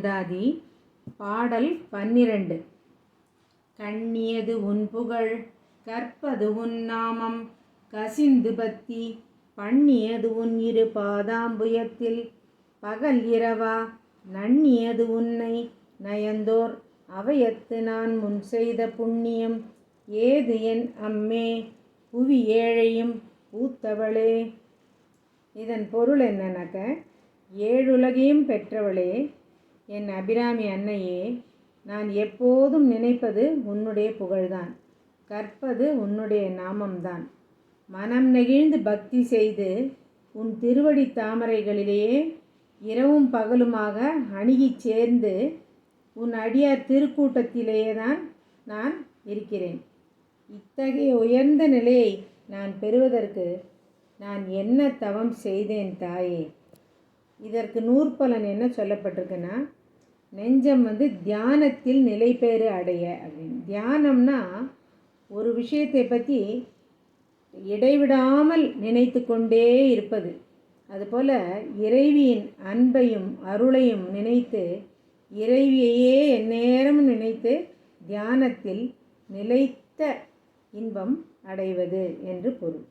அந்தாதி. பாடல் 12. கண்ணியது உன் புகழ் கற்பது உன் நாமம் கசிந்து பத்தி பண்ணியது உன் இரு பாதாம்புயத்தில் பகல் இரவா நண்ணியது உன்னை நயந்தோர் அவையத்து நான் முன் செய்த புண்ணியம் ஏது என் அம்மே புவி ஏழையும் பூத்தவளே. இதன் பொருள் என்னன்னாக்க, ஏழுலகையும் பெற்றவளே, என் அபிராமி அன்னையே, நான் எப்போதும் நினைப்பது உன்னுடைய புகழ்தான், கற்பது உன்னுடைய நாமம்தான். மனம் நெகிழ்ந்து பக்தி செய்து உன் திருவடி தாமரைகளிலேயே இரவும் பகலுமாக அணுகிச் சேர்ந்து உன் அடியார் திருக்கூட்டத்திலேயே தான் நான் இருக்கிறேன். இத்தகைய உயர்ந்த நிலையை நான் பெறுவதற்கு நான் என்ன தவம் செய்தேன் தாயே. இதற்கு நூற்பலன் என்ன சொல்லப்பட்டிருக்குன்னா, நெஞ்சம் தியானத்தில் நிலைபெறு அடைய அப்படின்னு. தியானம்னா ஒரு விஷயத்தை பற்றி இடைவிடாமல் நினைத்து கொண்டே இருப்பது. அதுபோல் இறைவியின் அன்பையும் அருளையும் நினைத்து இறைவியையே எந்நேரமும் நினைத்து தியானத்தில் நிலைத்த இன்பம் அடைவது என்று பொருள்.